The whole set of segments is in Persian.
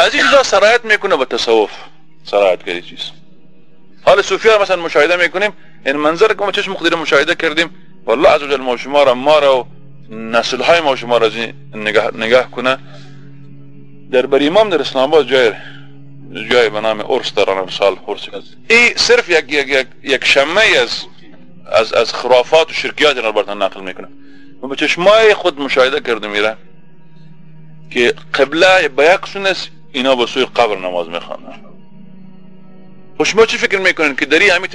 از این چیزا سرایت میکنه به تصوف، سرایت کردی چیز. حال صوفیا مثلا مشاهده میکنیم، این منظر که ما چشم خودی مشاهده کردیم، والله عزوجل ما شما را، ما را و نسل های ما شما را نگاه کنه. در بر امام در اسلام آباد جای به نام ارس دارن، ارسال ارس. این صرف یک شمه از خرافات و شرکیات را براتون نقل میکنه. ما به چشمای خود مشاهده کرده میره که قبله به یک سونست اینا به سوی قبر نماز میخوانن. و شما چی فکر میکنین که داری همین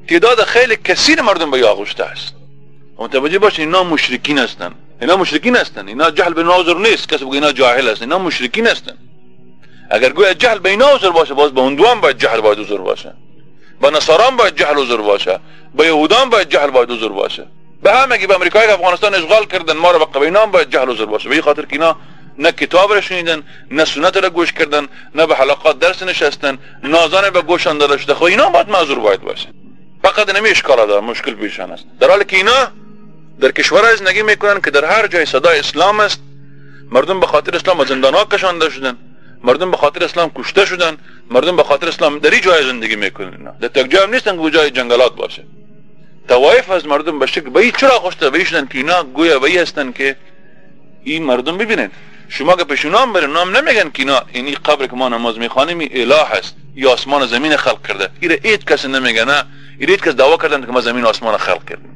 تعداد خیلی کثیر مردم به آغوشته است. متوجه باشین اینا مشرکین هستن، اینا مشرکین هستن، اینا جهل به ناظر نیست کسی بگه اینا جاهل هستن، اینا مشرکین هستن. اگر گویا جهل به اینا حضور باشه، باز به هندوان باید جهل باید حضور باشه، با نصاران باید جهل حضور باشه، با یهودان باید جهل باید حضور باشه، به همه که به امریکایی که افغانستان اشغال کردن ما رو به قبیلان باید جهل حضور باشه. به این خاطر که اینا نه کتاب را شنیدن، نه سنت را گوش کردن، نه به حلقات درس نشستن، نازان به گوشان داده شده. خب اینا باید معذور باید باشه. فقط نمی اشکال داره، مشکل پیشان است. در حالی که اینا در کشور زندگی میکنن که در هر جای صدای اسلام است، مردم به خاطر اسلام از زندان‌ها کشانده شدن، مردم به خاطر اسلام کشته شدن، مردم به خاطر اسلام در این جای زندگی میکنن. اینا در تک جای نیستن که جای جنگلات باشه. طوایف از مردم به شکل به این چرا خوشته به شدن که اینا گویا به هستن که این مردم ببینن. شما که پیشونام برن نام نمیگن که اینا این قبر که ما نماز میخوانیم اله است یا آسمان و زمین خلق کرده. این ایت کسی نمیگه، نه این ایت کس دعوا کردن که ما زمین و آسمان خلق کردیم.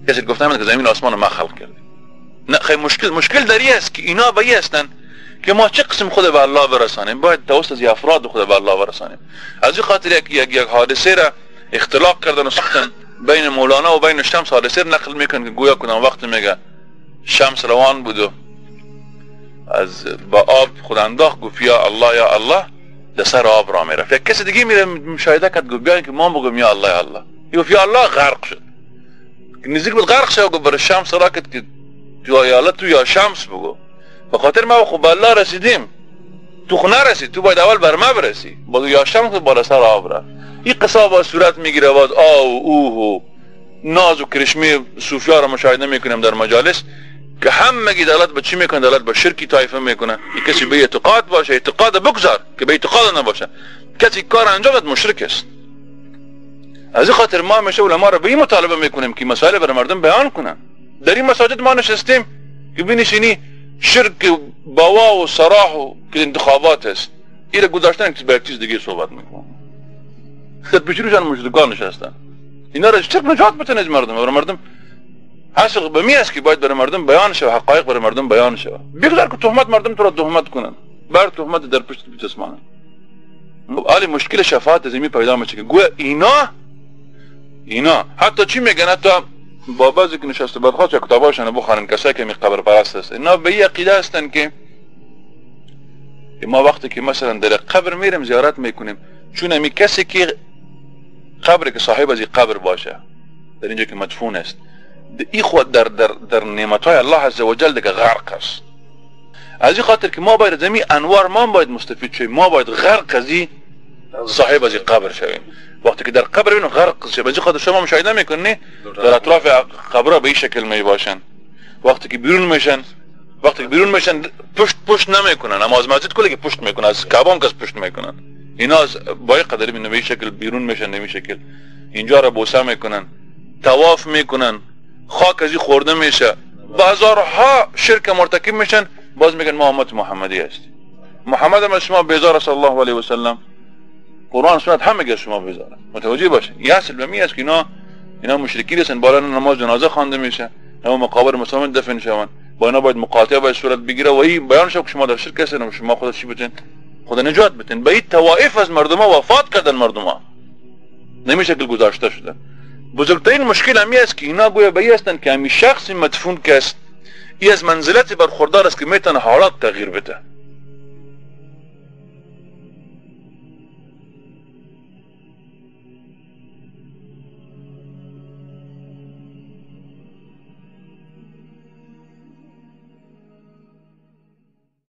کسی گفتن که زمین و آسمان ما خلق کردیم. نه خیلی مشکل دری است که اینا به هستن که ما چه قسم خود به الله برسانیم، باید توسط از افراد خود به الله برسانیم. از این خاطر یک حادثه را اختلاق کردن و ساختن بین مولانا و بین شمس. حادثه را نقل میکنن که گویا کدام وقت میگه شمس روان بود و از با آب خود انداخت، گفت یا الله یا الله، در سر آب را میرفت. یک کسی دیگه میره مشاهده کرد، گفت بیاین که ما بگم یا الله یا الله. گفت یا الله، غرق شد. نزدیک بود غرق شد، گفت برای شمس را کرد که تو یا الله تو یا شمس بگو، به خاطر ما خب به الله رسیدیم، تو خو نرسید، تو باید اول بر ما برسی. با یا شمس بالا سر آب رفت. این قصه با صورت میگیره، باز اوه ناز و کرشمه صوفیا را مشاهده میکنیم در مجالس که همگی دلالت به چی میکنه؟ دلالت به شرکی طایفه میکنه. کسی به اعتقاد باشه، اعتقاد بگذار که به اعتقاد نباشه. کسی کار انجام داد مشرک است. از این خاطر ما همیشه علما را به این مطالبه میکنیم که مسائل برای مردم بیان کنن. در این مساجد ما نشستیم که بنشینی شرک بوا و صراح و که انتخابات است، این را گذاشتن که به یک چیز دیگه صحبت میکنن. خود پیشروشان مشرکان نشستن. اینا را چطور نجات بتن از مردم؟ برای مردم حاصل به می است که باید برای مردم بیان شود، حقایق برای مردم بیان شود. بگذار که تهمت مردم تو را تهمت کنن، بر تهمت در پشت بچسبانن. حالی مشکل شفاعت زمین پیدا میشه که گویا اینا حتی چی میگن؟ حتی با بعضی که نشسته بدخواست یا کتاباشون بخوانن، کسایی که می قبر پرست است، اینا به این عقیده هستن که ما وقتی که مثلا در قبر میریم زیارت میکنیم، چون همی کسی که قبر که صاحب از این قبر باشه در اینجا که مدفون است، این خود در نعمتهای الله عزوجل دیگه غرق است. از این خاطر که ما باید زمین انوار ما باید مستفید شویم، ما باید غرق از این صاحب از این قبر شویم. وقتی که در قبر بینو غرق شویم، از این خاطر شما مشاهده میکنی در اطراف قبرها به این شکل می باشن. وقتی که بیرون میشن پشت نمیکنن، اما از مسجد کلی که پشت میکنن، از کعبه هم کس پشت میکنن. اینا از با این قدری به این شکل بیرون میشن، نمی شکل اینجا را بوسه میکنن، طواف میکنن، خاک از این خورده میشه، بازارها شرک مرتکب میشن، باز میگن ما امت محمدی هستی. محمد هم شما بیزار صلی الله علیه و سلم، قرآن سنت هم میگه شما بیزاره. متوجه باشین این اصل به می است که اینا مشرکین هستن. بالا نماز جنازه خوانده میشه، اما مقابر مسلمان دفن شوند، با اینا باید مقاطعه باید صورت بگیره و این بیان شد که شما در شرک هستین و شما خدا چی بتین؟ خدا نجات بتین. به این طوائف از مردم ها وفات کردن، مردم ها نمیشه که گذاشته شدن. بزرگترین مشکل همی است که اینا گویا به این هستن که همی شخصی مدفون که است، این از منزلت برخوردار است که میتونه حالات تغییر بده.